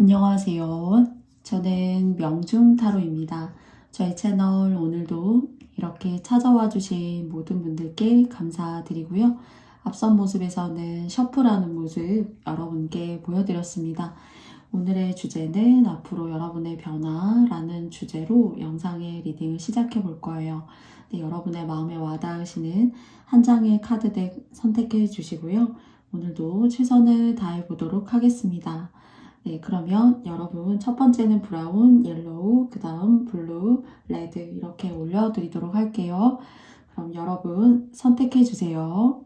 안녕하세요. 저는 명중타로입니다. 저희 채널 오늘도 이렇게 찾아와 주신 모든 분들께 감사드리고요. 앞선 모습에서는 셔플하는 모습 여러분께 보여드렸습니다. 오늘의 주제는 앞으로 여러분의 변화라는 주제로 영상의 리딩을 시작해 볼 거예요. 네, 여러분의 마음에 와닿으시는 한 장의 카드덱 선택해 주시고요. 오늘도 최선을 다해 보도록 하겠습니다. 네, 그러면 여러분 첫 번째는 브라운, 옐로우, 그 다음 블루, 레드 이렇게 올려드리도록 할게요. 그럼 여러분 선택해 주세요.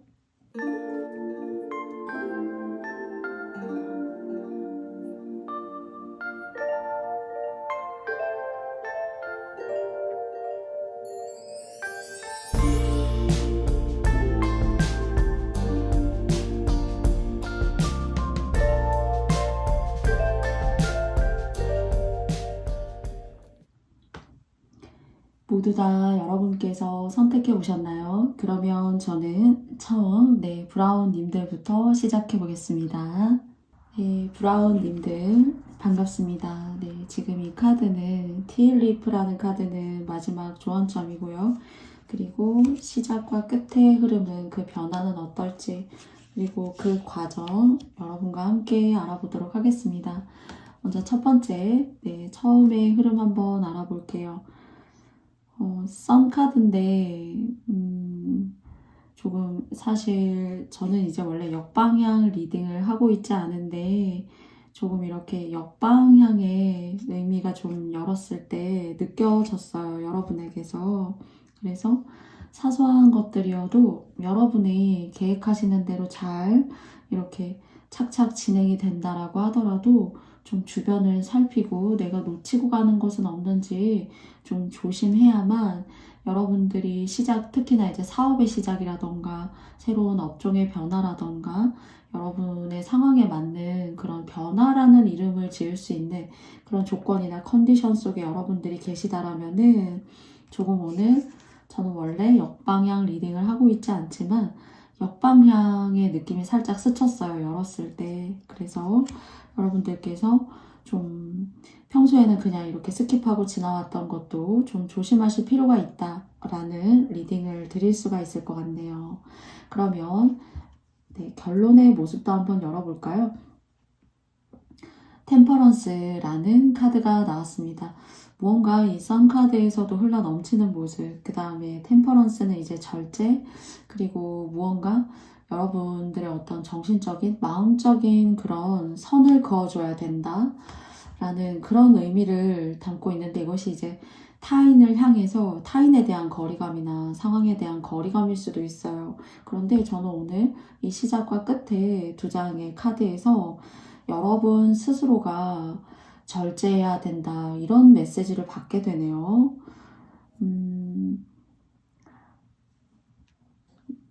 모두 다 여러분께서 선택해 보셨나요? 그러면 저는 처음 브라운 님들부터 시작해 보겠습니다. 네, 브라운 님들 반갑습니다. 네, 지금 이 카드는 티일리프라는 카드는 마지막 조언점이고요. 그리고 시작과 끝의 흐름은 그 변화는 어떨지 그리고 그 과정 여러분과 함께 알아보도록 하겠습니다. 먼저 첫 번째, 처음의 흐름 한번 알아볼게요. 썬 카드인데 조금 사실 저는 이제 원래 역방향 리딩을 하고 있지 않은데 조금 이렇게 역방향의 의미가 좀 열었을 때 느껴졌어요. 여러분에게서. 그래서 사소한 것들이어도 여러분이 계획하시는 대로 잘 이렇게 착착 진행이 된다라고 하더라도 좀 주변을 살피고 내가 놓치고 가는 것은 없는지 좀 조심해야만 여러분들이 특히나 이제 사업의 시작이라던가 새로운 업종의 변화라던가 여러분의 상황에 맞는 그런 변화라는 이름을 지을 수 있는 그런 조건이나 컨디션 속에 여러분들이 계시다라면은 조금 오늘 저는 원래 역방향 리딩을 하고 있지 않지만 역방향의 느낌이 살짝 스쳤어요. 열었을 때. 그래서 여러분들께서 좀 평소에는 그냥 이렇게 스킵하고 지나왔던 것도 좀 조심하실 필요가 있다라는 리딩을 드릴 수가 있을 것 같네요. 그러면 결론의 모습도 한번 열어볼까요? 템퍼런스라는 카드가 나왔습니다. 무언가 이 선 카드에서도 흘러 넘치는 모습, 그 다음에 템퍼런스는 이제 절제, 그리고 무언가 여러분들의 어떤 정신적인, 마음적인 그런 선을 그어줘야 된다 라는 그런 의미를 담고 있는데 이것이 이제 타인을 향해서 타인에 대한 거리감이나 상황에 대한 거리감일 수도 있어요. 그런데 저는 오늘 이 시작과 끝에 두 장의 카드에서 여러분 스스로가 절제해야 된다 이런 메시지를 받게 되네요.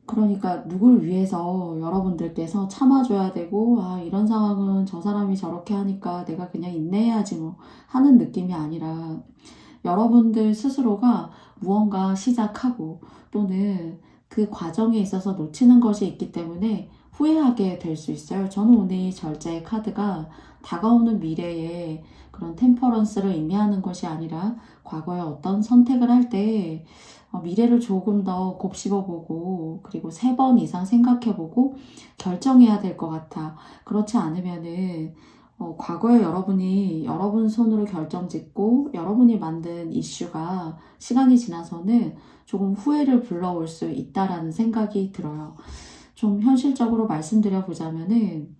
그러니까 누굴 위해서 여러분들께서 참아줘야 되고 이런 상황은 저 사람이 저렇게 하니까 내가 그냥 인내해야지 뭐 하는 느낌이 아니라 여러분들 스스로가 무언가 시작하고 또는 그 과정에 있어서 놓치는 것이 있기 때문에 후회하게 될 수 있어요. 저는 오늘 이 절제의 카드가 다가오는 미래에 그런 템퍼런스를 의미하는 것이 아니라 과거에 어떤 선택을 할 때 미래를 조금 더 곱씹어보고 그리고 3번 이상 생각해보고 결정해야 될 것 같아. 그렇지 않으면은 과거에 여러분이 여러분 손으로 결정짓고 여러분이 만든 이슈가 시간이 지나서는 조금 후회를 불러올 수 있다라는 생각이 들어요. 좀 현실적으로 말씀드려보자면은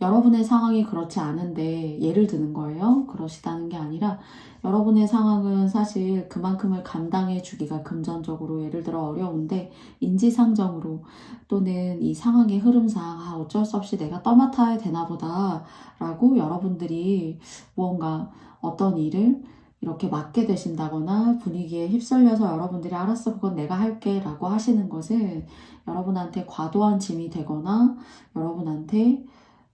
여러분의 상황이 그렇지 않은데 예를 드는 거예요. 그러시다는 게 아니라 여러분의 상황은 사실 그만큼을 감당해 주기가 금전적으로 예를 들어 어려운데 인지상정으로 또는 이 상황의 흐름상 어쩔 수 없이 내가 떠맡아야 되나 보다 라고 여러분들이 무언가 어떤 일을 이렇게 맡게 되신다거나 분위기에 휩쓸려서 여러분들이 알았어 그건 내가 할게 라고 하시는 것은 여러분한테 과도한 짐이 되거나 여러분한테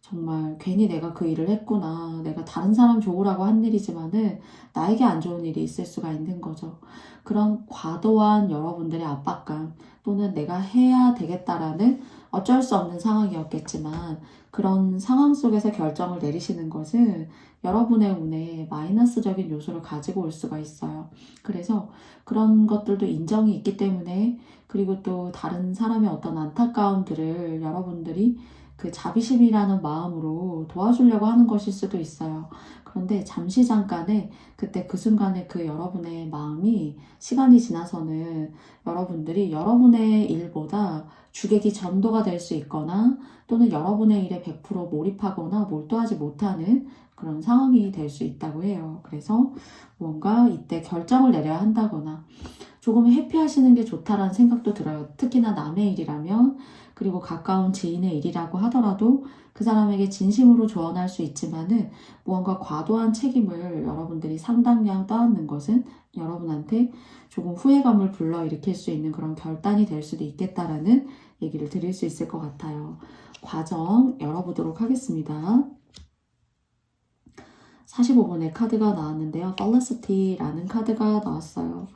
정말 괜히 내가 그 일을 했구나. 내가 다른 사람 좋으라고 한 일이지만은 나에게 안 좋은 일이 있을 수가 있는 거죠. 그런 과도한 여러분들의 압박감 또는 내가 해야 되겠다라는 어쩔 수 없는 상황이었겠지만 그런 상황 속에서 결정을 내리시는 것은 여러분의 운에 마이너스적인 요소를 가지고 올 수가 있어요. 그래서 그런 것들도 인정이 있기 때문에 그리고 또 다른 사람의 어떤 안타까움들을 여러분들이 그 자비심이라는 마음으로 도와주려고 하는 것일 수도 있어요. 그런데 잠시 잠깐의 그때 그 순간에 그 여러분의 마음이 시간이 지나서는 여러분들이 여러분의 일보다 주객이 전도가 될 수 있거나 또는 여러분의 일에 100% 몰입하거나 몰두하지 못하는 그런 상황이 될 수 있다고 해요. 그래서 뭔가 이때 결정을 내려야 한다거나 조금 회피하시는 게 좋다라는 생각도 들어요. 특히나 남의 일이라면 그리고 가까운 지인의 일이라고 하더라도 그 사람에게 진심으로 조언할 수 있지만은 무언가 과도한 책임을 여러분들이 상당량 떠안는 것은 여러분한테 조금 후회감을 불러일으킬 수 있는 그런 결단이 될 수도 있겠다라는 얘기를 드릴 수 있을 것 같아요. 과정 열어보도록 하겠습니다. 45번의 카드가 나왔는데요. Felicity라는 카드가 나왔어요.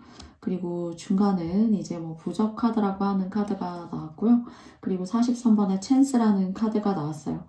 그리고 중간은 이제 뭐 부적 카드라고 하는 카드가 나왔고요. 그리고 43번의 찬스라는 카드가 나왔어요.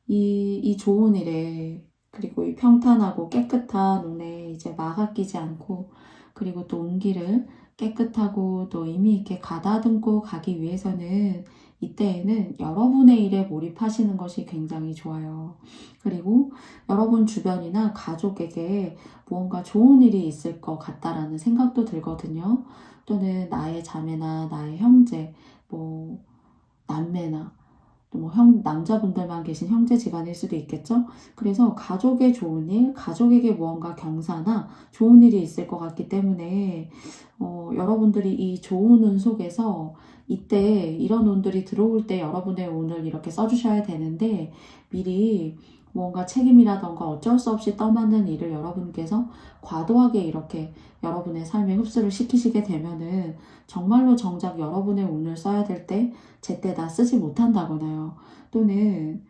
이 좋은 일에 그리고 이 평탄하고 깨끗한 눈에 이제 막아 끼지 않고 그리고 또 온 길을 깨끗하고 또 의미 있게 가다듬고 가기 위해서는 이때에는 여러분의 일에 몰입하시는 것이 굉장히 좋아요. 그리고 여러분 주변이나 가족에게 무언가 좋은 일이 있을 것 같다라는 생각도 들거든요. 또는 나의 자매나 나의 형제, 뭐 남매나 또 뭐 남자분들만 계신 형제지간일 수도 있겠죠. 그래서 가족의 좋은 일, 가족에게 무언가 경사나 좋은 일이 있을 것 같기 때문에 여러분들이 이 좋은 운 속에서 이때 이런 운들이 들어올 때 여러분의 운을 이렇게 써주셔야 되는데 미리 무언가 책임이라던가 어쩔 수 없이 떠맡는 일을 여러분께서 과도하게 이렇게 여러분의 삶에 흡수를 시키시게 되면은 정말로 정작 여러분의 운을 써야 될 때 제때 다 쓰지 못한다거나요. 또는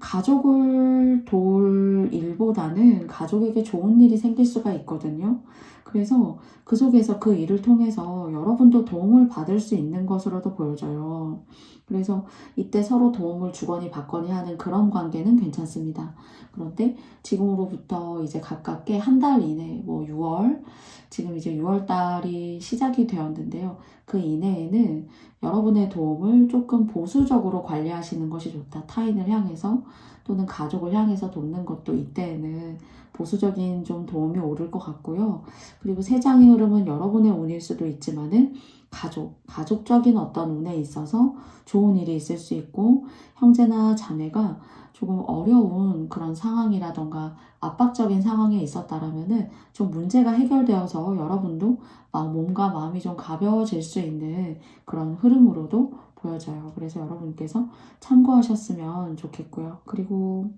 가족을 도울 일보다는 가족에게 좋은 일이 생길 수가 있거든요. 그래서 그 속에서 그 일을 통해서 여러분도 도움을 받을 수 있는 것으로도 보여져요. 그래서 이때 서로 도움을 주거니 받거니 하는 그런 관계는 괜찮습니다. 그런데 지금으로부터 이제 가깝게 한 달 이내, 뭐 6월, 지금 이제 6월 달이 시작이 되었는데요. 그 이내에는 여러분의 도움을 조금 보수적으로 관리하시는 것이 좋다. 타인을 향해서 또는 가족을 향해서 돕는 것도 이때에는 보수적인 좀 도움이 오를 것 같고요. 그리고 세 장의 흐름은 여러분의 운일 수도 있지만은 가족적인 어떤 운에 있어서 좋은 일이 있을 수 있고 형제나 자매가 조금 어려운 그런 상황이라던가 압박적인 상황에 있었다라면은 좀 문제가 해결되어서 여러분도 몸과 마음이 좀 가벼워질 수 있는 그런 흐름으로도 보여져요. 그래서 여러분께서 참고하셨으면 좋겠고요. 그리고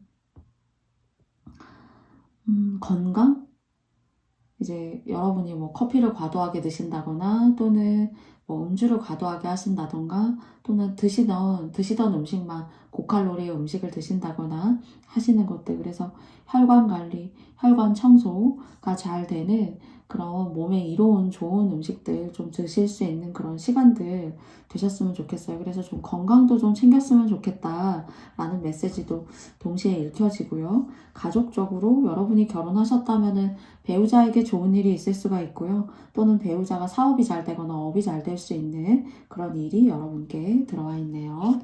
건강? 이제 여러분이 뭐 커피를 과도하게 드신다거나 또는 뭐 음주를 과도하게 하신다던가 또는 드시던 음식만 고칼로리의 음식을 드신다거나 하시는 것들. 그래서 혈관 관리, 혈관 청소가 잘 되는 그런 몸에 이로운 좋은 음식들 좀 드실 수 있는 그런 시간들 되셨으면 좋겠어요. 그래서 좀 건강도 좀 챙겼으면 좋겠다라는 메시지도 동시에 읽혀지고요. 가족적으로 여러분이 결혼하셨다면은 배우자에게 좋은 일이 있을 수가 있고요. 또는 배우자가 사업이 잘 되거나 업이 잘 될 수 있는 그런 일이 여러분께 들어와 있네요.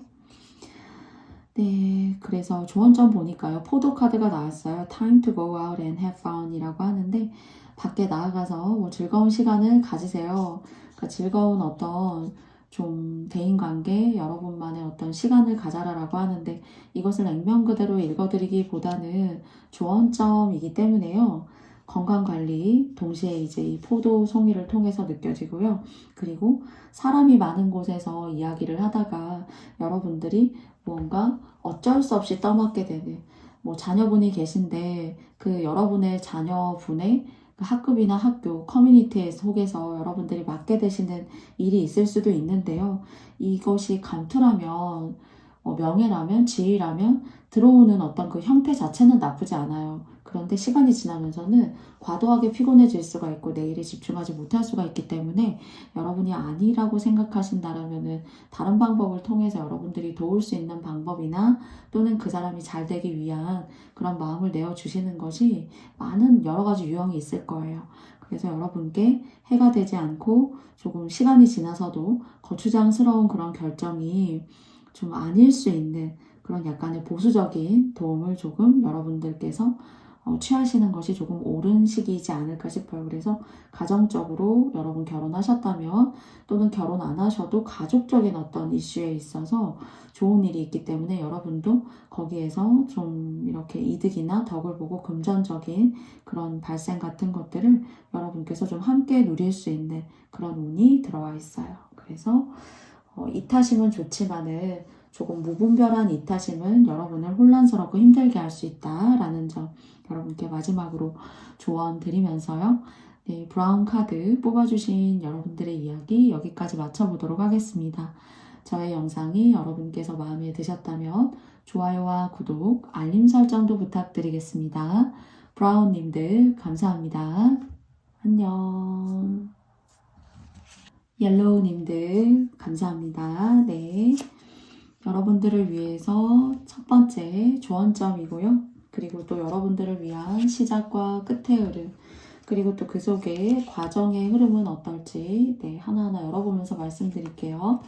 네, 그래서 조언점 보니까요. 포도 카드가 나왔어요. Time to go out and have fun 이라고 하는데 밖에 나아가서 뭐 즐거운 시간을 가지세요. 그러니까 즐거운 어떤 좀 대인관계, 여러분만의 어떤 시간을 가져라라고 하는데 이것을 액면 그대로 읽어드리기보다는 조언점이기 때문에요. 건강관리, 동시에 이제 이 포도 송이를 통해서 느껴지고요. 그리고 사람이 많은 곳에서 이야기를 하다가 여러분들이 뭔가 어쩔 수 없이 떠맡게 되는 뭐 자녀분이 계신데 그 여러분의 자녀분의 그 학급이나 학교, 커뮤니티 속에서 여러분들이 맡게 되시는 일이 있을 수도 있는데요. 이것이 감투라면, 명예라면, 지위라면 들어오는 어떤 그 형태 자체는 나쁘지 않아요. 그런데 시간이 지나면서는 과도하게 피곤해질 수가 있고 내 일에 집중하지 못할 수가 있기 때문에 여러분이 아니라고 생각하신다라면은 다른 방법을 통해서 여러분들이 도울 수 있는 방법이나 또는 그 사람이 잘 되기 위한 그런 마음을 내어주시는 것이 많은 여러 가지 유형이 있을 거예요. 그래서 여러분께 해가 되지 않고 조금 시간이 지나서도 거추장스러운 그런 결정이 좀 아닐 수 있는 그런 약간의 보수적인 도움을 조금 여러분들께서 취하시는 것이 조금 옳은 시기이지 않을까 싶어요. 그래서 가정적으로 여러분 결혼하셨다면 또는 결혼 안 하셔도 가족적인 어떤 이슈에 있어서 좋은 일이 있기 때문에 여러분도 거기에서 좀 이렇게 이득이나 덕을 보고 금전적인 그런 발생 같은 것들을 여러분께서 좀 함께 누릴 수 있는 그런 운이 들어와 있어요. 그래서 이타심은 좋지만은 조금 무분별한 이타심은 여러분을 혼란스럽고 힘들게 할 수 있다라는 점 여러분께 마지막으로 조언 드리면서요. 네, 브라운 카드 뽑아주신 여러분들의 이야기 여기까지 마쳐보도록 하겠습니다. 저의 영상이 여러분께서 마음에 드셨다면 좋아요와 구독, 알림 설정도 부탁드리겠습니다. 브라운님들 감사합니다. 안녕. 옐로우님들 감사합니다. 네, 여러분들을 위해서 첫 번째 조언점이고요. 그리고 또 여러분들을 위한 시작과 끝의 흐름, 그리고 또 그 속에 과정의 흐름은 어떨지 하나하나 열어보면서 말씀드릴게요.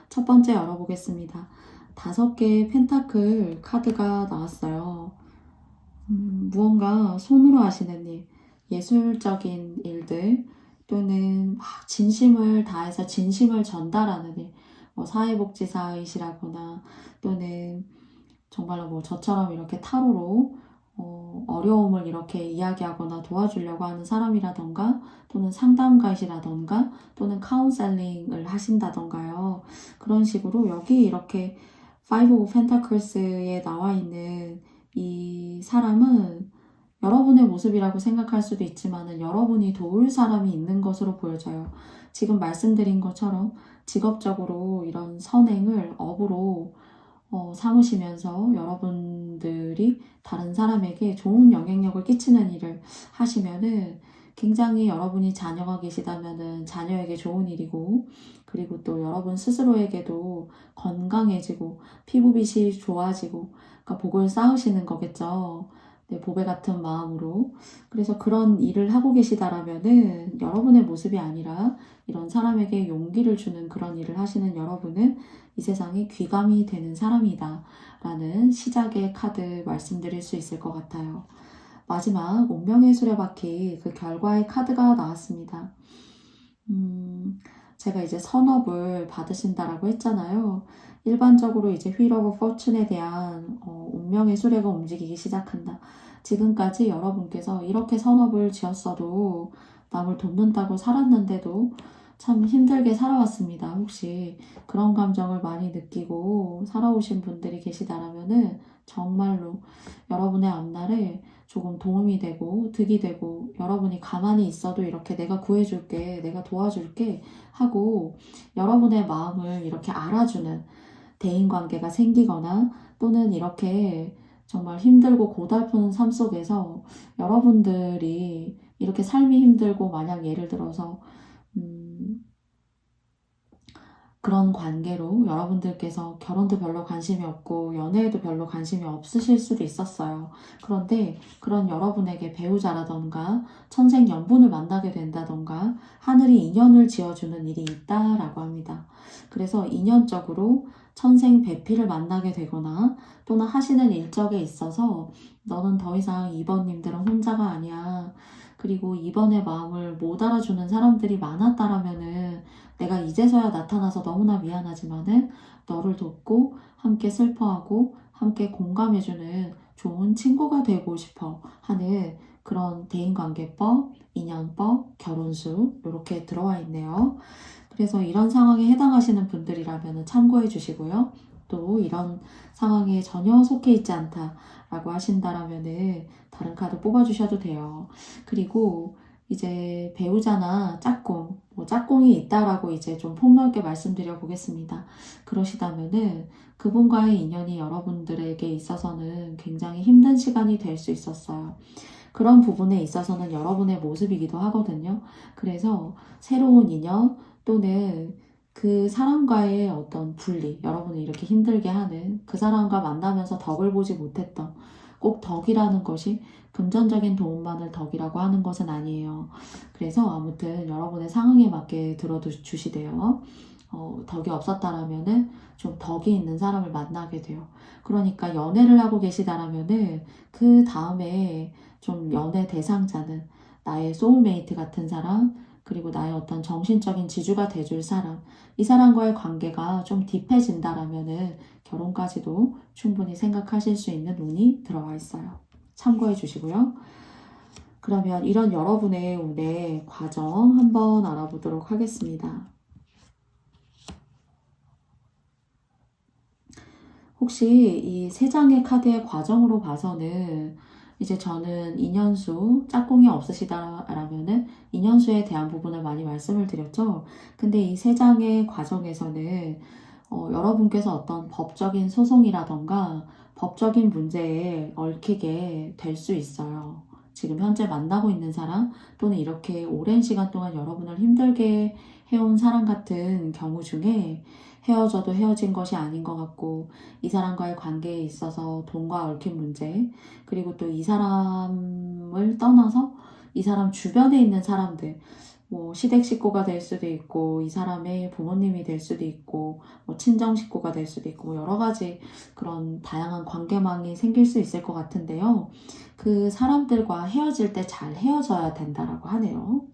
첫 번째 열어보겠습니다. 5개의 펜타클 카드가 나왔어요. 무언가 손으로 하시는 일, 예술적인 일들, 또는 막 진심을 다해서 진심을 전달하는 일, 사회복지사이시라거나 또는 정말로 저처럼 이렇게 타로로 어려움을 이렇게 이야기하거나 도와주려고 하는 사람이라던가 또는 상담가이시라던가 또는 카운셀링을 하신다던가요. 그런 식으로 여기 이렇게 Five of Pentakels에 나와 있는 이 사람은 여러분의 모습이라고 생각할 수도 있지만 여러분이 도울 사람이 있는 것으로 보여져요. 지금 말씀드린 것처럼 직업적으로 이런 선행을 업으로 삼으시면서 여러분들이 다른 사람에게 좋은 영향력을 끼치는 일을 하시면은 굉장히 여러분이 자녀가 계시다면은 자녀에게 좋은 일이고, 그리고 또 여러분 스스로에게도 건강해지고 피부빛이 좋아지고, 그러니까 복을 쌓으시는 거겠죠. 네, 보배 같은 마음으로. 그래서 그런 일을 하고 계시다라면은 여러분의 모습이 아니라 이런 사람에게 용기를 주는 그런 일을 하시는 여러분은 이 세상에 귀감이 되는 사람이다 라는 시작의 카드 말씀드릴 수 있을 것 같아요. 마지막 운명의 수레바퀴 그 결과의 카드가 나왔습니다. 제가 이제 선업을 받으신다라고 했잖아요. 일반적으로 이제 휠 오브 포춘에 대한 운명의 수레가 움직이기 시작한다. 지금까지 여러분께서 이렇게 선업을 지었어도 남을 돕는다고 살았는데도 참 힘들게 살아왔습니다. 혹시 그런 감정을 많이 느끼고 살아오신 분들이 계시다라면은 정말로 여러분의 앞날에 조금 도움이 되고 득이 되고 여러분이 가만히 있어도 이렇게 내가 구해줄게, 내가 도와줄게 하고 여러분의 마음을 이렇게 알아주는 대인관계가 생기거나 또는 이렇게 정말 힘들고 고달픈 삶 속에서 여러분들이 이렇게 삶이 힘들고 만약 예를 들어서 그런 관계로 여러분들께서 결혼도 별로 관심이 없고 연애에도 별로 관심이 없으실 수도 있었어요. 그런데 그런 여러분에게 배우자라던가 천생연분을 만나게 된다던가 하늘이 인연을 지어주는 일이 있다라고 합니다. 그래서 인연적으로 천생배필을 만나게 되거나 또는 하시는 일적에 있어서 너는 더 이상 2번님들은 혼자가 아니야. 그리고 2번의 마음을 못 알아주는 사람들이 많았다라면은 내가 이제서야 나타나서 너무나 미안하지만은 너를 돕고 함께 슬퍼하고 함께 공감해주는 좋은 친구가 되고 싶어 하는 그런 대인관계법, 인연법, 결혼수 이렇게 들어와 있네요. 그래서 이런 상황에 해당하시는 분들이라면 참고해 주시고요. 또 이런 상황에 전혀 속해 있지 않다라고 하신다라면은 다른 카드 뽑아주셔도 돼요. 그리고 이제 배우자나 짝꿍, 뭐 짝꿍이 있다라고 이제 좀 폭넓게 말씀드려 보겠습니다. 그러시다면은 그분과의 인연이 여러분들에게 있어서는 굉장히 힘든 시간이 될 수 있었어요. 그런 부분에 있어서는 여러분의 모습이기도 하거든요. 그래서 새로운 인연 또는 그 사람과의 어떤 분리, 여러분을 이렇게 힘들게 하는 그 사람과 만나면서 덕을 보지 못했던, 꼭 덕이라는 것이 금전적인 도움만을 덕이라고 하는 것은 아니에요. 그래서 아무튼 여러분의 상황에 맞게 들어주시대요. 덕이 없었다라면은 좀 덕이 있는 사람을 만나게 돼요. 그러니까 연애를 하고 계시다라면은 그 다음에 좀 연애 대상자는 나의 소울메이트 같은 사람, 그리고 나의 어떤 정신적인 지주가 돼줄 사람, 이 사람과의 관계가 좀 딥해진다라면은 결혼까지도 충분히 생각하실 수 있는 운이 들어와 있어요. 참고해 주시고요. 그러면 이런 여러분의 운의 과정 한번 알아보도록 하겠습니다. 혹시 이 세 장의 카드의 과정으로 봐서는 이제 저는 인연수, 짝꿍이 없으시다라면은 인연수에 대한 부분을 많이 말씀을 드렸죠. 근데 이 세 장의 과정에서는 여러분께서 어떤 법적인 소송이라던가 법적인 문제에 얽히게 될 수 있어요. 지금 현재 만나고 있는 사람 또는 이렇게 오랜 시간 동안 여러분을 힘들게 해온 사람 같은 경우 중에 헤어져도 헤어진 것이 아닌 것 같고 이 사람과의 관계에 있어서 돈과 얽힌 문제, 그리고 또 이 사람을 떠나서 이 사람 주변에 있는 사람들, 뭐 시댁 식구가 될 수도 있고 이 사람의 부모님이 될 수도 있고 뭐 친정 식구가 될 수도 있고 뭐 여러 가지 그런 다양한 관계망이 생길 수 있을 것 같은데요. 그 사람들과 헤어질 때 잘 헤어져야 된다라고 하네요.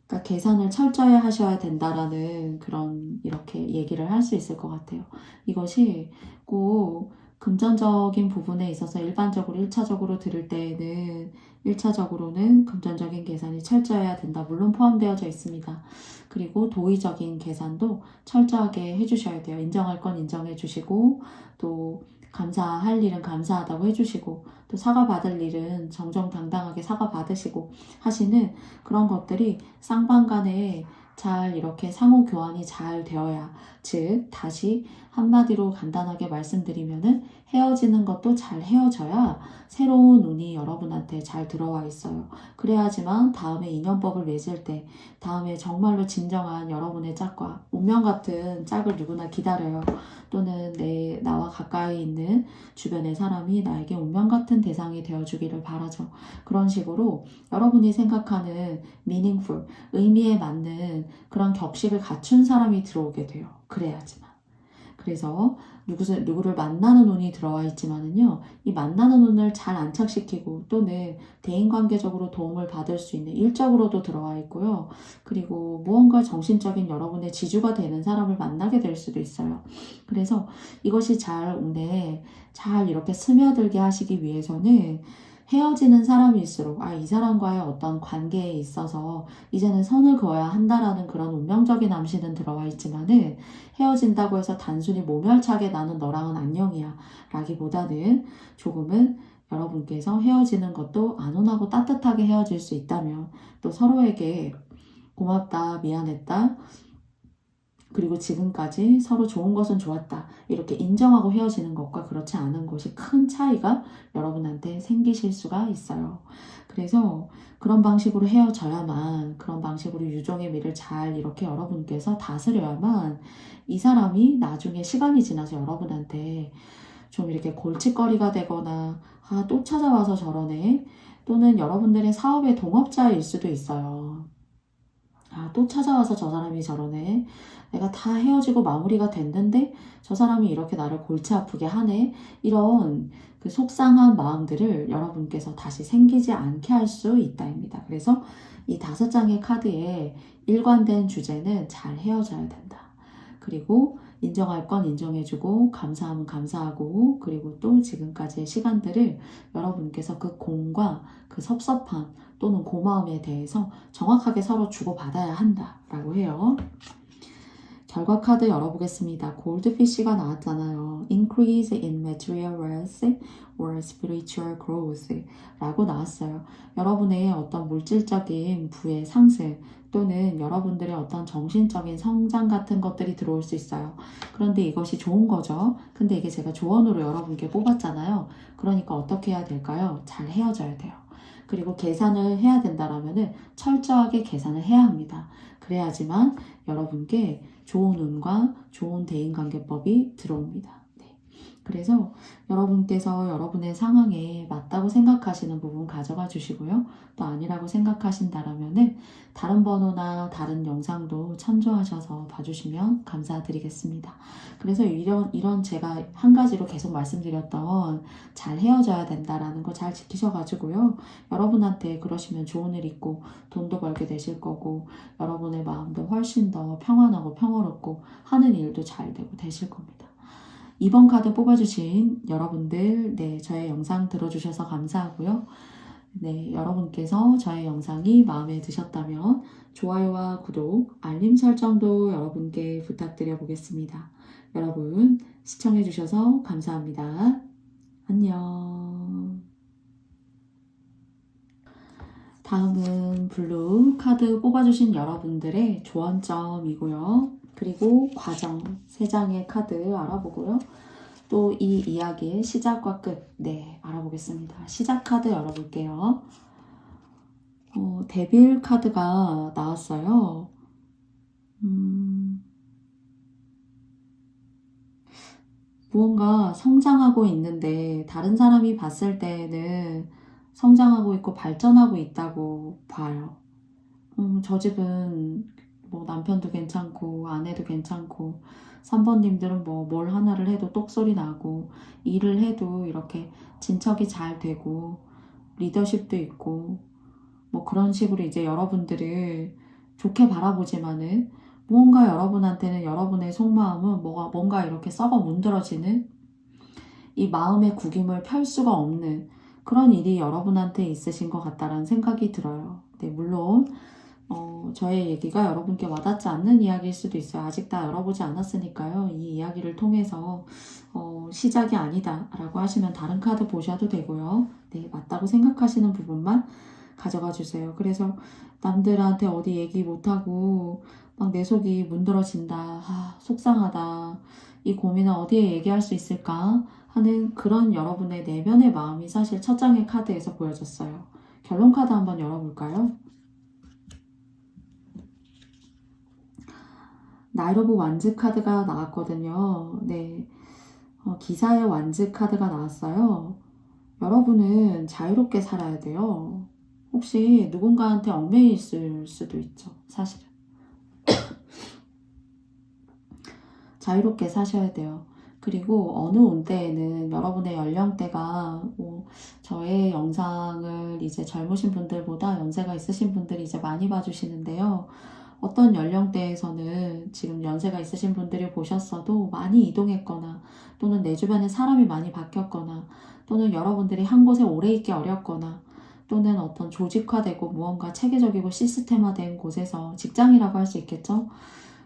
그러니까 계산을 철저히 하셔야 된다라는 그런 이렇게 얘기를 할 수 있을 것 같아요. 이것이 꼭 금전적인 부분에 있어서 일반적으로 1차적으로 들을 때에는 1차적으로는 금전적인 계산이 철저해야 된다. 물론 포함되어져 있습니다. 그리고 도의적인 계산도 철저하게 해주셔야 돼요. 인정할 건 인정해 주시고 또 감사할 일은 감사하다고 해주시고 또 사과받을 일은 정정당당하게 사과받으시고 하시는 그런 것들이 쌍방간에 잘 이렇게 상호 교환이 잘 되어야, 즉 다시 한마디로 간단하게 말씀드리면은 헤어지는 것도 잘 헤어져야 새로운 운이 여러분한테 잘 들어와 있어요. 그래야지만 다음에 인연법을 맺을 때 다음에 정말로 진정한 여러분의 짝과 운명 같은 짝을 누구나 기다려요. 또는 나와 가까이 있는 주변의 사람이 나에게 운명 같은 대상이 되어주기를 바라죠. 그런 식으로 여러분이 생각하는 meaningful, 의미에 맞는 그런 격식을 갖춘 사람이 들어오게 돼요. 그래야지만. 그래서 누구를 만나는 운이 들어와 있지만은요, 이 만나는 운을 잘 안착시키고 또는 대인관계적으로 도움을 받을 수 있는 일적으로도 들어와 있고요. 그리고 무언가 정신적인 여러분의 지주가 되는 사람을 만나게 될 수도 있어요. 그래서 이것이 잘 운에 잘 이렇게 스며들게 하시기 위해서는 헤어지는 사람일수록 이 사람과의 어떤 관계에 있어서 이제는 선을 그어야 한다라는 그런 운명적인 암시는 들어와 있지만은 헤어진다고 해서 단순히 모멸차게 나는 너랑은 안녕이야 라기보다는 조금은 여러분께서 헤어지는 것도 안온하고 따뜻하게 헤어질 수 있다면 또 서로에게 고맙다, 미안했다, 그리고 지금까지 서로 좋은 것은 좋았다 이렇게 인정하고 헤어지는 것과 그렇지 않은 것이 큰 차이가 여러분한테 생기실 수가 있어요. 그래서 그런 방식으로 헤어져야만, 그런 방식으로 유종의 미를 잘 이렇게 여러분께서 다스려야만 이 사람이 나중에 시간이 지나서 여러분한테 좀 이렇게 골칫거리가 되거나 또 찾아와서 저러네, 또는 여러분들의 사업의 동업자일 수도 있어요. 또 찾아와서 저 사람이 저러네. 내가 다 헤어지고 마무리가 됐는데 저 사람이 이렇게 나를 골치 아프게 하네. 이런 그 속상한 마음들을 여러분께서 다시 생기지 않게 할 수 있다입니다. 그래서 이 5장의 카드의 일관된 주제는 잘 헤어져야 된다. 그리고 인정할 건 인정해주고 감사하면 감사하고, 그리고 또 지금까지의 시간들을 여러분께서 그 공과 그 섭섭함 또는 고마움에 대해서 정확하게 서로 주고받아야 한다라고 해요. 결과 카드 열어보겠습니다. 골드피쉬가 나왔잖아요. Increase in material wealth or spiritual growth 라고 나왔어요. 여러분의 어떤 물질적인 부의 상승 또는 여러분들의 어떤 정신적인 성장 같은 것들이 들어올 수 있어요. 그런데 이것이 좋은 거죠. 근데 이게 제가 조언으로 여러분께 뽑았잖아요. 그러니까 어떻게 해야 될까요? 잘 헤어져야 돼요. 그리고 계산을 해야 된다라면은 철저하게 계산을 해야 합니다. 그래야지만 여러분께 좋은 운과 좋은 대인관계법이 들어옵니다. 네. 그래서 여러분께서 여러분의 상황에 맞다고 생각하시는 부분 가져가 주시고요. 또 아니라고 생각하신다라면은 다른 번호나 다른 영상도 참조하셔서 봐주시면 감사드리겠습니다. 그래서 이런 제가 한 가지로 계속 말씀드렸던 잘 헤어져야 된다라는 거 잘 지키셔가지고요. 여러분한테 그러시면 좋은 일 있고 돈도 벌게 되실 거고 여러분의 마음도 훨씬 더 평안하고 평화롭고 하는 일도 잘 되고 되실 겁니다. 2번 카드 뽑아주신 여러분들, 네, 저의 영상 들어주셔서 감사하고요. 네, 여러분께서 저의 영상이 마음에 드셨다면 좋아요와 구독, 알림 설정도 여러분께 부탁드려 보겠습니다. 여러분, 시청해주셔서 감사합니다. 안녕. 다음은 블루 카드 뽑아주신 여러분들의 조언점이고요. 그리고 과정 3장의 카드 알아보고요. 또 이 이야기의 시작과 끝, 네, 알아보겠습니다. 시작 카드 열어볼게요. 데빌 카드가 나왔어요. 무언가 성장하고 있는데 다른 사람이 봤을 때는 성장하고 있고 발전하고 있다고 봐요. 저 집은 뭐 남편도 괜찮고 아내도 괜찮고 3번님들은 뭐 뭘 하나를 해도 똑소리 나고 일을 해도 이렇게 진척이 잘 되고 리더십도 있고 뭐 그런 식으로 이제 여러분들을 좋게 바라보지만은 무언가 여러분한테는 여러분의 속마음은 뭔가 이렇게 썩어 문드러지는 이 마음의 구김을 펼 수가 없는 그런 일이 여러분한테 있으신 것 같다라는 생각이 들어요. 네, 물론 저의 얘기가 여러분께 와닿지 않는 이야기일 수도 있어요. 아직 다 열어보지 않았으니까요. 이 이야기를 통해서 시작이 아니다 라고 하시면 다른 카드 보셔도 되고요. 네, 맞다고 생각하시는 부분만 가져가 주세요. 그래서 남들한테 어디 얘기 못하고 막 내 속이 문드러진다, 속상하다, 이 고민을 어디에 얘기할 수 있을까 하는 그런 여러분의 내면의 마음이 사실 첫 장의 카드에서 보여졌어요. 결론 카드 한번 열어볼까요? 나이트 오브 완즈 카드가 나왔거든요. 네, 기사의 완즈 카드가 나왔어요. 여러분은 자유롭게 살아야 돼요. 혹시 누군가한테 얽매여 있을 수도 있죠. 사실은. 자유롭게 사셔야 돼요. 그리고 어느 온때에는 여러분의 연령대가 저의 영상을 이제 젊으신 분들보다 연세가 있으신 분들이 이제 많이 봐주시는데요. 어떤 연령대에서는 지금 연세가 있으신 분들이 보셨어도 많이 이동했거나 또는 내 주변에 사람이 많이 바뀌었거나 또는 여러분들이 한 곳에 오래 있기 어렵거나 또는 어떤 조직화되고 무언가 체계적이고 시스템화된 곳에서 직장이라고 할 수 있겠죠.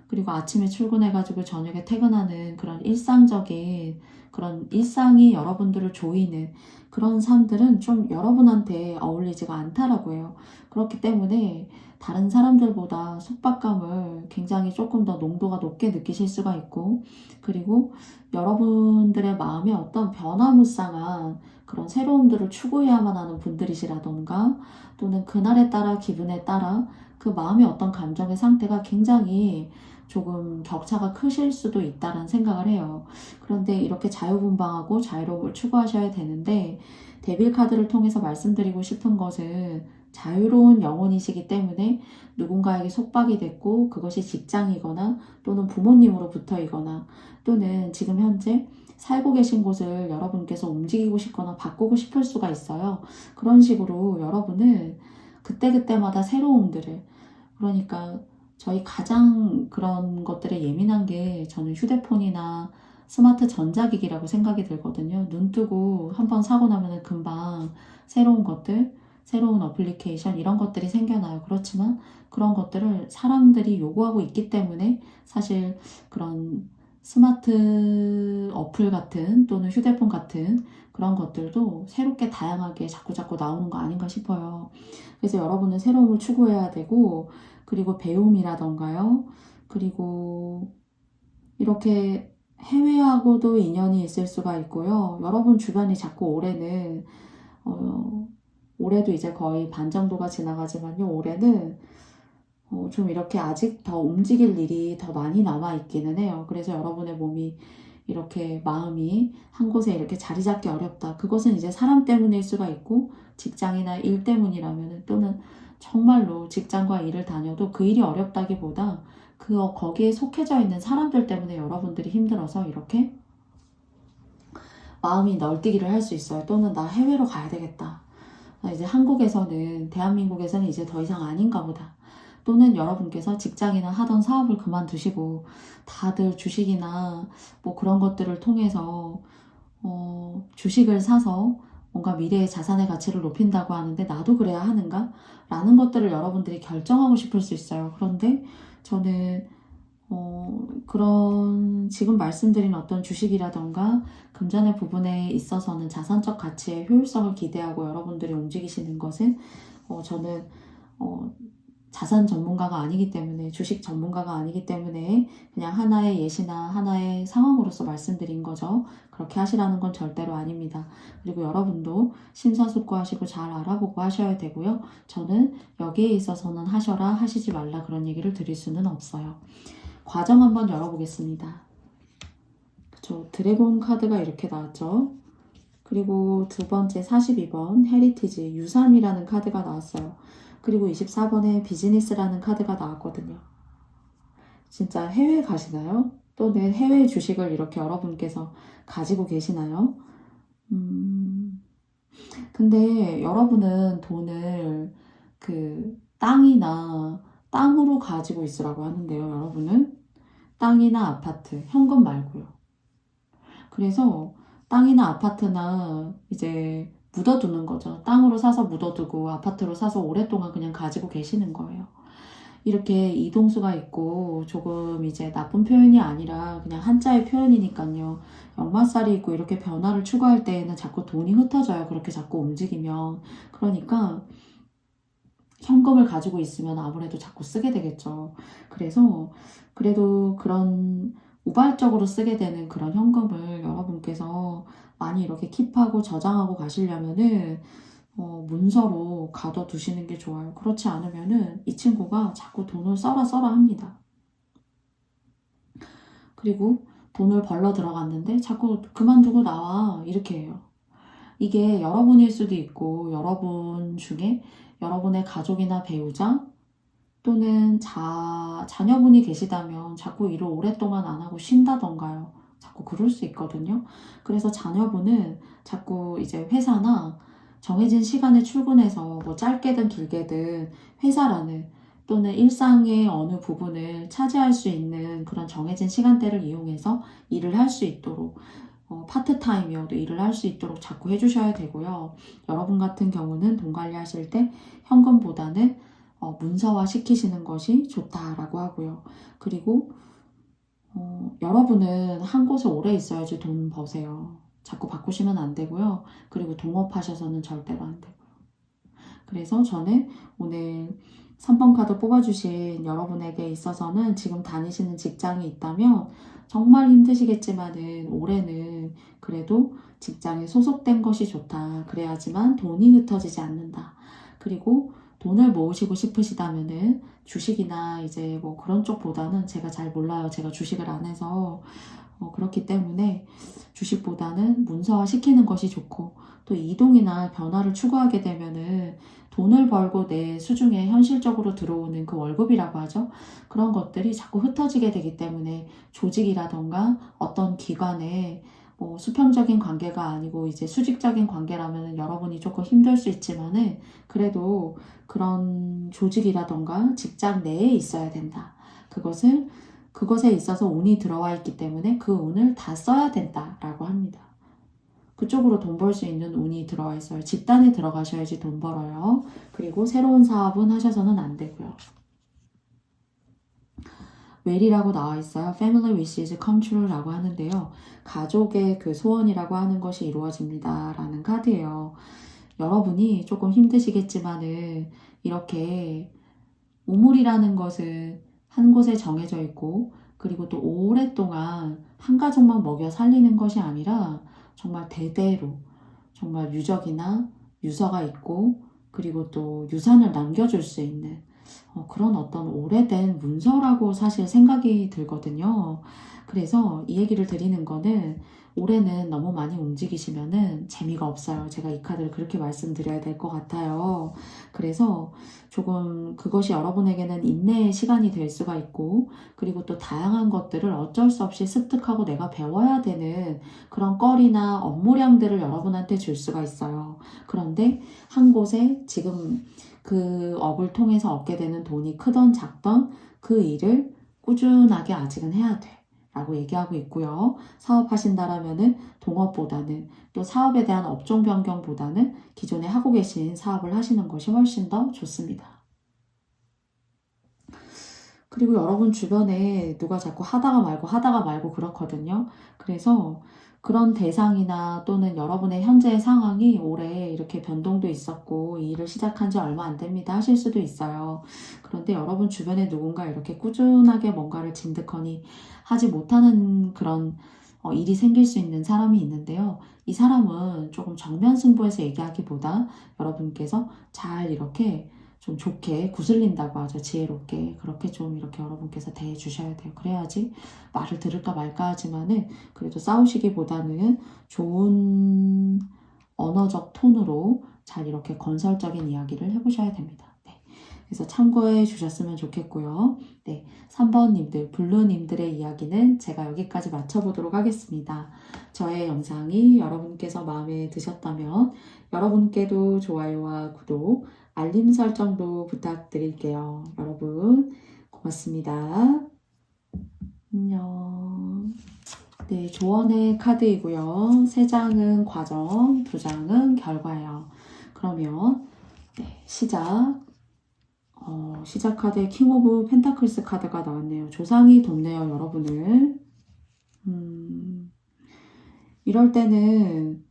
그리고 아침에 출근해가지고 저녁에 퇴근하는 그런 일상적인 그런 일상이 여러분들을 조이는 그런 삶들은 좀 여러분한테 어울리지가 않다라고 해요. 그렇기 때문에 다른 사람들보다 속박감을 굉장히 조금 더 농도가 높게 느끼실 수가 있고 그리고 여러분들의 마음에 어떤 변화무쌍한 그런 새로움들을 추구해야만 하는 분들이시라던가 또는 그날에 따라 기분에 따라 그 마음의 어떤 감정의 상태가 굉장히 조금 격차가 크실 수도 있다는 생각을 해요. 그런데 이렇게 자유분방하고 자유로움을 추구하셔야 되는데 데빌 카드를 통해서 말씀드리고 싶은 것은 자유로운 영혼이시기 때문에 누군가에게 속박이 됐고 그것이 직장이거나 또는 부모님으로부터이거나 또는 지금 현재 살고 계신 곳을 여러분께서 움직이고 싶거나 바꾸고 싶을 수가 있어요. 그런 식으로 여러분은 그때그때마다 새로움들을 그러니까 저희 가장 그런 것들에 예민한 게 저는 휴대폰이나 스마트 전자기기라고 생각이 들거든요. 눈 뜨고 한번 사고 나면 금방 새로운 것들 새로운 어플리케이션 이런 것들이 생겨나요. 그렇지만 그런 것들을 사람들이 요구하고 있기 때문에 사실 그런 스마트 어플 같은 또는 휴대폰 같은 그런 것들도 새롭게 다양하게 자꾸자꾸 나오는 거 아닌가 싶어요. 그래서 여러분은 새로움을 추구해야 되고, 그리고 배움이라던가요. 그리고 이렇게 해외하고도 인연이 있을 수가 있고요. 여러분 주변이 자꾸 올해는 올해도 이제 거의 반 정도가 지나가지만요. 올해는 좀 이렇게 아직 더 움직일 일이 더 많이 남아 있기는 해요. 그래서 여러분의 몸이 이렇게 마음이 한 곳에 이렇게 자리 잡기 어렵다. 그것은 이제 사람 때문일 수가 있고 직장이나 일 때문이라면 또는 정말로 직장과 일을 다녀도 그 일이 어렵다기보다 거기에 속해져 있는 사람들 때문에 여러분들이 힘들어서 이렇게 마음이 널뛰기를 할 수 있어요. 또는 나 해외로 가야 되겠다. 이제 한국에서는, 대한민국에서는 이제 더 이상 아닌가 보다. 또는 여러분께서 직장이나 하던 사업을 그만두시고 다들 주식이나 뭐 그런 것들을 통해서 주식을 사서 뭔가 미래의 자산의 가치를 높인다고 하는데 나도 그래야 하는가? 라는 것들을 여러분들이 결정하고 싶을 수 있어요. 그런데 저는 그런 지금 말씀드린 어떤 주식이라던가 금전의 부분에 있어서는 자산적 가치의 효율성을 기대하고 여러분들이 움직이시는 것은 저는 자산 전문가가 아니기 때문에, 주식 전문가가 아니기 때문에 그냥 하나의 예시나 하나의 상황으로서 말씀드린 거죠. 그렇게 하시라는 건 절대로 아닙니다. 그리고 여러분도 심사숙고하시고 잘 알아보고 하셔야 되고요. 저는 여기에 있어서는 하셔라, 하시지 말라 그런 얘기를 드릴 수는 없어요. 과정 한번 열어보겠습니다. 그쵸, 드래곤 카드가 이렇게 나왔죠. 그리고 두 번째 42번 헤리티지, 유산이라는 카드가 나왔어요. 그리고 24번에 비즈니스라는 카드가 나왔거든요. 진짜 해외 가시나요? 또는 해외 주식을 이렇게 여러분께서 가지고 계시나요? 근데 여러분은 돈을 땅으로 가지고 있으라고 하는데요. 여러분은 땅이나 아파트, 현금 말고요. 그래서 땅이나 아파트나 이제 묻어두는 거죠. 땅으로 사서 묻어두고 아파트로 사서 오랫동안 그냥 가지고 계시는 거예요. 이렇게 이동수가 있고 조금 이제 나쁜 표현이 아니라 그냥 한자의 표현이니까요. 역마살이 있고 이렇게 변화를 추구할 때에는 자꾸 돈이 흩어져요. 그렇게 자꾸 움직이면. 그러니까 현금을 가지고 있으면 아무래도 자꾸 쓰게 되겠죠. 그래서 그래도 그런 우발적으로 쓰게 되는 그런 현금을 여러분께서 많이 이렇게 킵하고 저장하고 가시려면은 문서로 가둬두시는 게 좋아요. 그렇지 않으면은 이 친구가 자꾸 돈을 써라 합니다. 그리고 돈을 벌러 들어갔는데 자꾸 그만두고 나와 이렇게 해요. 이게 여러분일 수도 있고 여러분 중에 여러분의 가족이나 배우자 또는 자녀분이 계시다면 자꾸 일을 오랫동안 안 하고 쉰다던가요. 자꾸 그럴 수 있거든요. 그래서 자녀분은 자꾸 이제 회사나 정해진 시간에 출근해서 뭐 짧게든 길게든 회사라는 또는 일상의 어느 부분을 차지할 수 있는 그런 정해진 시간대를 이용해서 일을 할 수 있도록 파트타임이어도 일을 할 수 있도록 자꾸 해주셔야 되고요. 여러분 같은 경우는 돈 관리하실 때 현금보다는 문서화 시키시는 것이 좋다라고 하고요. 그리고 여러분은 한 곳에 오래 있어야지 돈 버세요. 자꾸 바꾸시면 안 되고요. 그리고 동업하셔서는 절대로 안 되고요. 그래서 저는 오늘 3번 카드 뽑아주신 여러분에게 있어서는 지금 다니시는 직장이 있다면 정말 힘드시겠지만은 올해는 그래도 직장에 소속된 것이 좋다. 그래야지만 돈이 흩어지지 않는다. 그리고 돈을 모으시고 싶으시다면은 주식이나 이제 뭐 그런 쪽보다는 제가 잘 몰라요. 제가 주식을 안 해서 그렇기 때문에 주식보다는 문서화 시키는 것이 좋고 또 이동이나 변화를 추구하게 되면은 돈을 벌고 내 수중에 현실적으로 들어오는 그 월급이라고 하죠. 그런 것들이 자꾸 흩어지게 되기 때문에 조직이라던가 어떤 기관에 뭐 수평적인 관계가 아니고 이제 수직적인 관계라면 여러분이 조금 힘들 수 있지만은 그래도 그런 조직이라던가 직장 내에 있어야 된다. 그것에 있어서 운이 들어와 있기 때문에 그 운을 다 써야 된다라고 합니다. 그쪽으로 돈 벌 수 있는 운이 들어와 있어요. 집단에 들어가셔야지 돈 벌어요. 그리고 새로운 사업은 하셔서는 안 되고요. 웰이라고 나와 있어요. Family wishes come true라고 하는데요. 가족의 그 소원이라고 하는 것이 이루어집니다. 라는 카드예요. 여러분이 조금 힘드시겠지만은 이렇게 우물이라는 것은 한 곳에 정해져 있고 그리고 또 오랫동안 한 가족만 먹여 살리는 것이 아니라 정말 대대로 정말 유적이나 유서가 있고 그리고 또 유산을 남겨줄 수 있는 그런 어떤 오래된 문서라고 사실 생각이 들거든요. 그래서 이 얘기를 드리는 거는 올해는 너무 많이 움직이시면은 재미가 없어요. 제가 이 카드를 그렇게 말씀드려야 될 것 같아요. 그래서 조금 그것이 여러분에게는 인내의 시간이 될 수가 있고 그리고 또 다양한 것들을 어쩔 수 없이 습득하고 내가 배워야 되는 그런 거리나 업무량들을 여러분한테 줄 수가 있어요. 그런데 한 곳에 지금 그 업을 통해서 얻게 되는 돈이 크던 작던 그 일을 꾸준하게 아직은 해야 돼. 라고 얘기하고 있고요. 사업하신다라면은 동업보다는 또 사업에 대한 업종 변경보다는 기존에 하고 계신 사업을 하시는 것이 훨씬 더 좋습니다. 그리고 여러분 주변에 누가 자꾸 하다가 말고 그렇거든요. 그래서 그런 대상이나 또는 여러분의 현재의 상황이 올해 이렇게 변동도 있었고 이 일을 시작한 지 얼마 안 됩니다 하실 수도 있어요. 그런데 여러분 주변에 누군가 이렇게 꾸준하게 뭔가를 진득하니 하지 못하는 그런 일이 생길 수 있는 사람이 있는데요. 이 사람은 조금 정면 승부해서 얘기하기보다 여러분께서 잘 이렇게 좀 좋게 구슬린다고 하죠. 지혜롭게. 그렇게 좀 이렇게 여러분께서 대해 주셔야 돼요. 그래야지 말을 들을까 말까 하지만은 그래도 싸우시기보다는 좋은 언어적 톤으로 잘 이렇게 건설적인 이야기를 해보셔야 됩니다. 네. 그래서 참고해 주셨으면 좋겠고요. 네. 3번님들, 블루님들의 이야기는 제가 여기까지 마쳐보도록 하겠습니다. 저의 영상이 여러분께서 마음에 드셨다면 여러분께도 좋아요와 구독, 알림 설정도 부탁드릴게요. 여러분 고맙습니다. 안녕. 네, 조언의 카드이고요. 3장은 과정, 2장은 결과예요. 그러면 네, 시작 카드에 킹 오브 펜타클스 카드가 나왔네요. 조상이 돕네요, 여러분을. 이럴 때는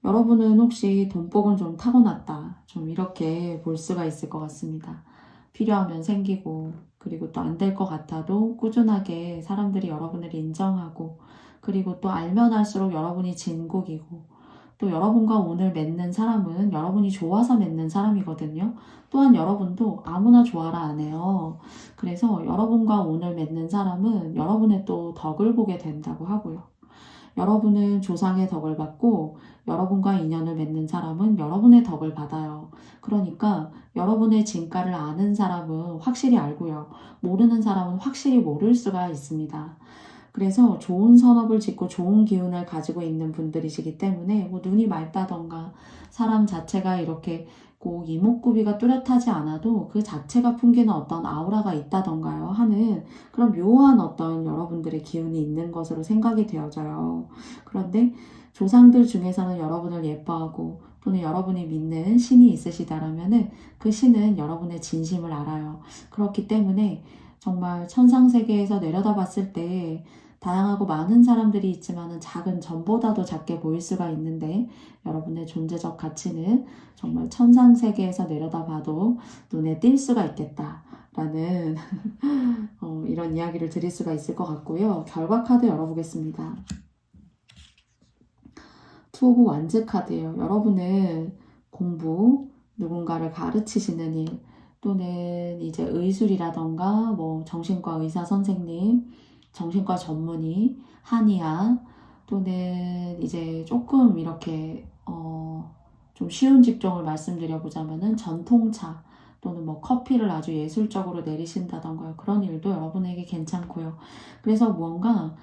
여러분은 혹시 돈복은 좀 타고났다. 좀 이렇게 볼 수가 있을 것 같습니다. 필요하면 생기고 그리고 또 안 될 것 같아도 꾸준하게 사람들이 여러분을 인정하고 그리고 또 알면 알수록 여러분이 진국이고 또 여러분과 오늘 맺는 사람은 여러분이 좋아서 맺는 사람이거든요. 또한 여러분도 아무나 좋아라 안 해요. 그래서 여러분과 오늘 맺는 사람은 여러분의 또 덕을 보게 된다고 하고요. 여러분은 조상의 덕을 받고 여러분과 인연을 맺는 사람은 여러분의 덕을 받아요. 그러니까 여러분의 진가를 아는 사람은 확실히 알고요. 모르는 사람은 확실히 모를 수가 있습니다. 그래서 좋은 선업을 짓고 좋은 기운을 가지고 있는 분들이시기 때문에 뭐 눈이 맑다던가 사람 자체가 이렇게 꼭 이목구비가 뚜렷하지 않아도 그 자체가 풍기는 어떤 아우라가 있다던가요 하는 그런 묘한 어떤 여러분들의 기운이 있는 것으로 생각이 되어져요. 그런데 조상들 중에서는 여러분을 예뻐하고 또는 여러분이 믿는 신이 있으시다라면은 그 신은 여러분의 진심을 알아요. 그렇기 때문에 정말 천상세계에서 내려다봤을 때 다양하고 많은 사람들이 있지만은 작은 점보다도 작게 보일 수가 있는데 여러분의 존재적 가치는 정말 천상세계에서 내려다봐도 눈에 띌 수가 있겠다라는 이런 이야기를 드릴 수가 있을 것 같고요. 결과 카드 열어보겠습니다. 투 오브 완즈 카드예요. 여러분은 공부, 누군가를 가르치시는 일 또는 이제 의술이라던가 뭐 정신과 의사 선생님 정신과 전문의, 한의학 또는 이제 조금 이렇게 좀 쉬운 직종을 말씀드려보자면은 전통차 또는 뭐 커피를 아주 예술적으로 내리신다던가 그런 일도 여러분에게 괜찮고요. 그래서 뭔가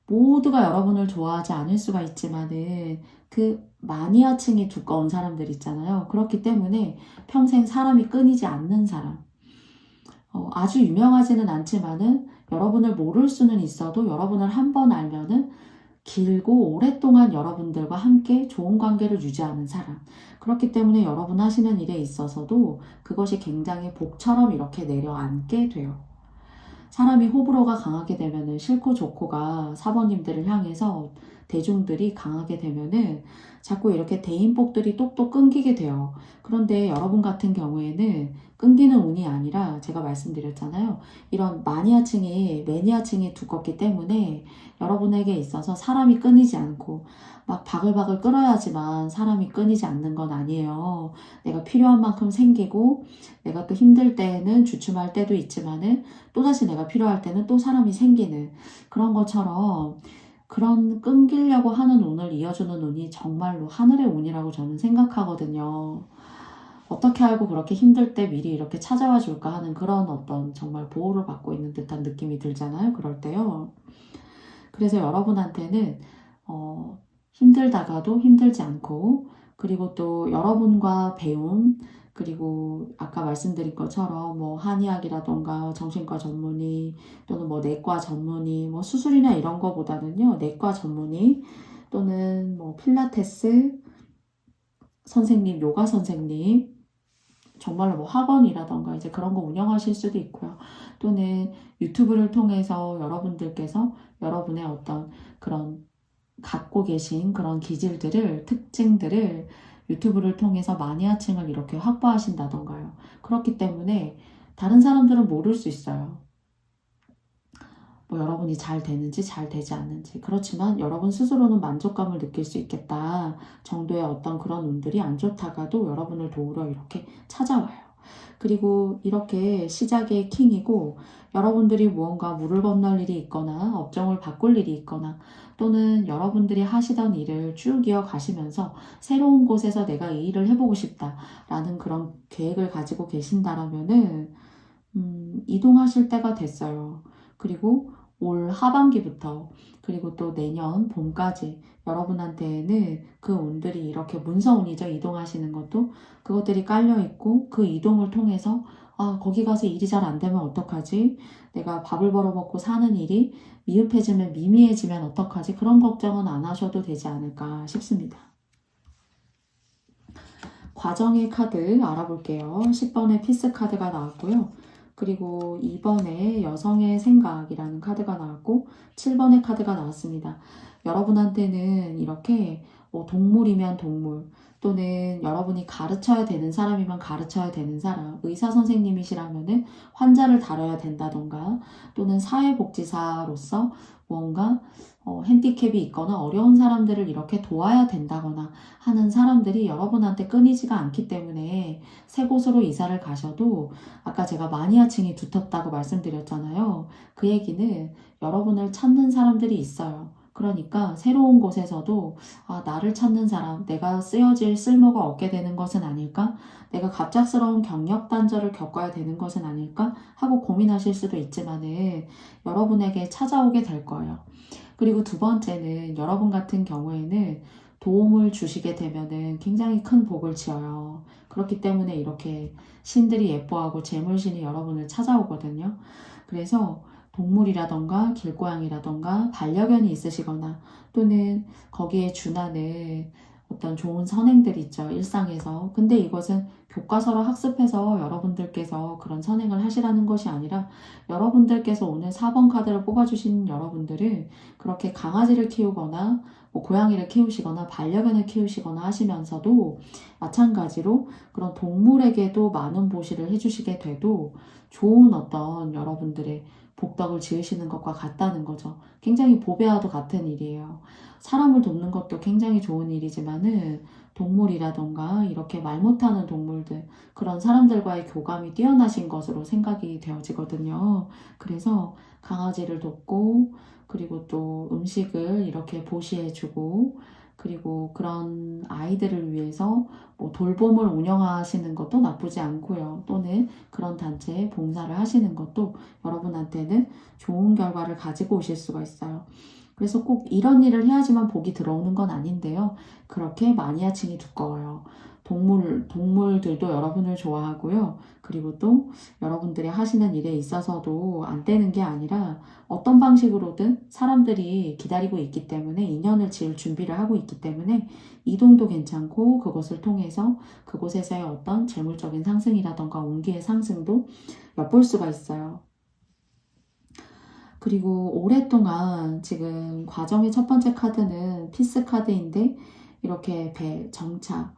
모두가 여러분을 좋아하지 않을 수가 있지만은 그 마니아층이 두꺼운 사람들 있잖아요. 그렇기 때문에 평생 사람이 끊이지 않는 사람. 아주 유명하지는 않지만은 여러분을 모를 수는 있어도 여러분을 한 번 알면은 길고 오랫동안 여러분들과 함께 좋은 관계를 유지하는 사람. 그렇기 때문에 여러분 하시는 일에 있어서도 그것이 굉장히 복처럼 이렇게 내려앉게 돼요. 사람이 호불호가 강하게 되면은 싫고 좋고가 사모님들을 향해서 대중들이 강하게 되면은 자꾸 이렇게 대인복들이 똑똑 끊기게 돼요. 그런데 여러분 같은 경우에는 끊기는 운이 아니라 제가 말씀드렸잖아요. 이런 매니아층이 두껍기 때문에 여러분에게 있어서 사람이 끊이지 않고 막 바글바글 끓어야지만 사람이 끊이지 않는 건 아니에요. 내가 필요한 만큼 생기고 내가 또 힘들 때에는 주춤할 때도 있지만은 또다시 내가 필요할 때는 또 사람이 생기는 그런 것처럼 그런 끊기려고 하는 운을 이어주는 운이 정말로 하늘의 운이라고 저는 생각하거든요. 어떻게 알고 그렇게 힘들 때 미리 이렇게 찾아와 줄까 하는 그런 어떤 정말 보호를 받고 있는 듯한 느낌이 들잖아요. 그럴 때요. 그래서 여러분한테는 힘들다가도 힘들지 않고 그리고 또 여러분과 배움 그리고 아까 말씀드린 것처럼 뭐 한의학이라던가 정신과 전문의 또는 뭐 내과 전문의 뭐 수술이나 이런 거보다는요 내과 전문의 또는 뭐 필라테스 선생님, 요가 선생님 정말로 뭐 학원이라던가 이제 그런 거 운영하실 수도 있고요. 또는 유튜브를 통해서 여러분들께서 여러분의 어떤 그런 갖고 계신 그런 특징들을 유튜브를 통해서 마니아층을 이렇게 확보하신다던가요. 그렇기 때문에 다른 사람들은 모를 수 있어요. 뭐 여러분이 잘 되는지 잘 되지 않는지. 그렇지만 여러분 스스로는 만족감을 느낄 수 있겠다 정도의 어떤 그런 운들이 안 좋다가도 여러분을 도우러 이렇게 찾아와요. 그리고 이렇게 시작의 킹이고 여러분들이 무언가 물을 건널 일이 있거나 업종을 바꿀 일이 있거나 또는 여러분들이 하시던 일을 쭉 이어가시면서 새로운 곳에서 내가 이 일을 해보고 싶다라는 그런 계획을 가지고 계신다라면은 이동하실 때가 됐어요. 그리고 올 하반기부터 그리고 또 내년 봄까지 여러분한테는 그 운들이 이렇게 문서운이죠. 이동하시는 것도 그것들이 깔려있고 그 이동을 통해서 거기 가서 일이 잘 안 되면 어떡하지? 내가 밥을 벌어먹고 사는 일이 미흡해지면 미미해지면 어떡하지? 그런 걱정은 안 하셔도 되지 않을까 싶습니다. 과정의 카드 알아볼게요. 10번의 피스 카드가 나왔고요. 그리고 2번에 여성의 생각이라는 카드가 나왔고 7번의 카드가 나왔습니다. 여러분한테는 이렇게 뭐 동물이면 동물 또는 여러분이 가르쳐야 되는 사람이면 가르쳐야 되는 사람 의사 선생님이시라면은 환자를 다뤄야 된다던가 또는 사회복지사로서 뭔가 핸디캡이 있거나 어려운 사람들을 이렇게 도와야 된다거나 하는 사람들이 여러분한테 끊이지가 않기 때문에 새 곳으로 이사를 가셔도 아까 제가 마니아층이 두텁다고 말씀드렸잖아요. 그 얘기는 여러분을 찾는 사람들이 있어요. 그러니까 새로운 곳에서도 나를 찾는 사람, 내가 쓰여질 쓸모가 없게 되는 것은 아닐까? 내가 갑작스러운 경력 단절을 겪어야 되는 것은 아닐까? 하고 고민하실 수도 있지만은 여러분에게 찾아오게 될 거예요. 그리고 두 번째는 여러분 같은 경우에는 도움을 주시게 되면은 굉장히 큰 복을 지어요. 그렇기 때문에 이렇게 신들이 예뻐하고 재물신이 여러분을 찾아오거든요. 그래서 동물이라던가 길고양이라던가 반려견이 있으시거나 또는 거기에 준하는 어떤 좋은 선행들이 있죠. 일상에서. 근데 이것은 교과서를 학습해서 여러분들께서 그런 선행을 하시라는 것이 아니라 여러분들께서 오늘 4번 카드를 뽑아주신 여러분들은 그렇게 강아지를 키우거나 뭐 고양이를 키우시거나 반려견을 키우시거나 하시면서도 마찬가지로 그런 동물에게도 많은 보시를 해주시게 돼도 좋은 어떤 여러분들의 복덕을 지으시는 것과 같다는 거죠. 굉장히 보배와도 같은 일이에요. 사람을 돕는 것도 굉장히 좋은 일이지만은 동물이라던가 이렇게 말 못하는 동물들 그런 사람들과의 교감이 뛰어나신 것으로 생각이 되어지거든요. 그래서 강아지를 돕고 그리고 또 음식을 이렇게 보시해주고 그리고 그런 아이들을 위해서 뭐 돌봄을 운영하시는 것도 나쁘지 않고요. 또는 그런 단체에 봉사를 하시는 것도 여러분한테는 좋은 결과를 가지고 오실 수가 있어요. 그래서 꼭 이런 일을 해야지만 복이 들어오는 건 아닌데요. 그렇게 마니아층이 두꺼워요. 동물들도 여러분을 좋아하고요. 그리고 또 여러분들이 하시는 일에 있어서도 안 되는 게 아니라 어떤 방식으로든 사람들이 기다리고 있기 때문에 인연을 지을 준비를 하고 있기 때문에 이동도 괜찮고 그것을 통해서 그곳에서의 어떤 재물적인 상승이라던가 운기의 상승도 엿볼 수가 있어요. 그리고 오랫동안 지금 과정의 첫 번째 카드는 피스 카드인데 이렇게 배, 정착,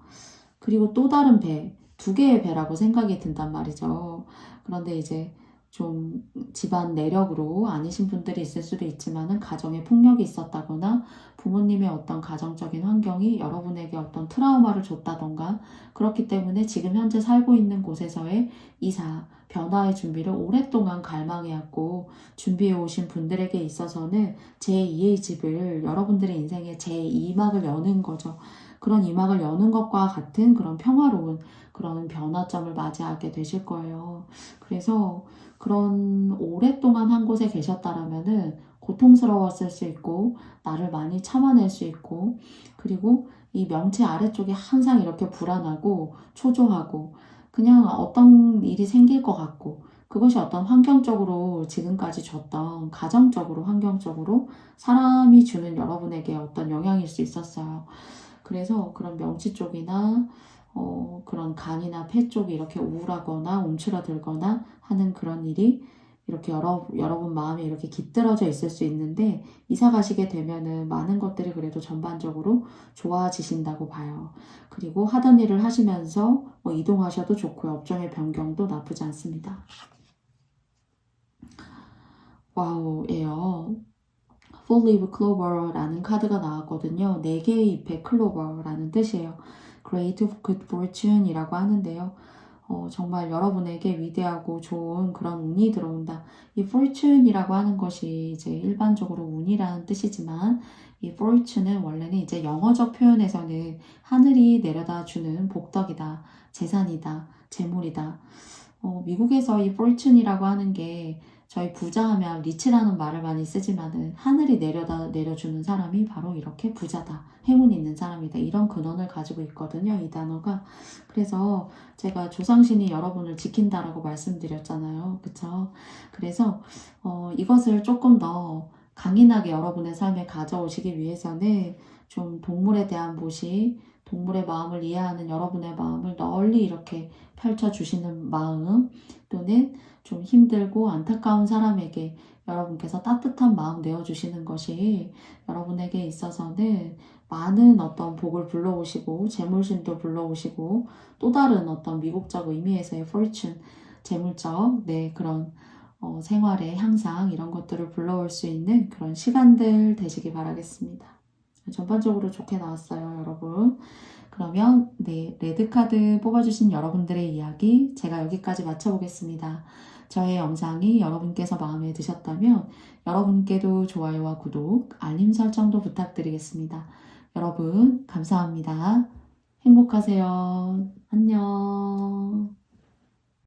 그리고 또 다른 배, 두 개의 배라고 생각이 든단 말이죠. 그런데 이제 좀 집안 내력으로 아니신 분들이 있을 수도 있지만은 가정에 폭력이 있었다거나 부모님의 어떤 가정적인 환경이 여러분에게 어떤 트라우마를 줬다던가 그렇기 때문에 지금 현재 살고 있는 곳에서의 이사, 변화의 준비를 오랫동안 갈망해왔고 준비해 오신 분들에게 있어서는 제2의 집을 여러분들의 인생의 제2막을 여는 거죠. 그런 이막을 여는 것과 같은 그런 평화로운 그런 변화점을 맞이하게 되실 거예요. 그래서 그런 오랫동안 한 곳에 계셨다라면은 고통스러웠을 수 있고 나를 많이 참아낼 수 있고 그리고 이 명체 아래쪽이 항상 이렇게 불안하고 초조하고 그냥 어떤 일이 생길 것 같고 그것이 어떤 환경적으로 지금까지 줬던 가정적으로 환경적으로 사람이 주는 여러분에게 어떤 영향일 수 있었어요. 그래서 그런 명치 쪽이나 그런 간이나 폐 쪽이 이렇게 우울하거나 움츠러들거나 하는 그런 일이 이렇게 여러분 마음이 이렇게 깃들어져 있을 수 있는데 이사 가시게 되면은 많은 것들이 그래도 전반적으로 좋아지신다고 봐요. 그리고 하던 일을 하시면서 뭐 이동하셔도 좋고요. 업종의 변경도 나쁘지 않습니다. 와우예요. Full Leaf Clover라는 카드가 나왔거든요. 4개의 잎의 클로버라는 뜻이에요. Great Good Fortune이라고 하는데요. 정말 여러분에게 위대하고 좋은 그런 운이 들어온다. 이 fortune이라고 하는 것이 이제 일반적으로 운이라는 뜻이지만 이 fortune은 원래는 이제 영어적 표현에서는 하늘이 내려다 주는 복덕이다, 재산이다, 재물이다. 미국에서 이 fortune이라고 하는 게 저희 부자하면 리치라는 말을 많이 쓰지만은 하늘이 내려주는 사람이 바로 이렇게 부자다, 행운 있는 사람이다 이런 근원을 가지고 있거든요. 이 단어가. 그래서 제가 조상신이 여러분을 지킨다라고 말씀드렸잖아요. 그쵸? 그래서 이것을 조금 더 강인하게 여러분의 삶에 가져오시기 위해서는 좀 동물에 대한 보시, 동물의 마음을 이해하는 여러분의 마음을 널리 이렇게 펼쳐주시는 마음 또는 좀 힘들고 안타까운 사람에게 여러분께서 따뜻한 마음 내어주시는 것이 여러분에게 있어서는 많은 어떤 복을 불러오시고 재물신도 불러오시고 또 다른 어떤 미국적 의미에서의 fortune, 재물적 그런 생활의 향상 이런 것들을 불러올 수 있는 그런 시간들 되시기 바라겠습니다. 전반적으로 좋게 나왔어요, 여러분. 그러면 레드카드 뽑아주신 여러분들의 이야기 제가 여기까지 마쳐보겠습니다. 저의 영상이 여러분께서 마음에 드셨다면 여러분께도 좋아요와 구독, 알림 설정도 부탁드리겠습니다. 여러분 감사합니다. 행복하세요. 안녕.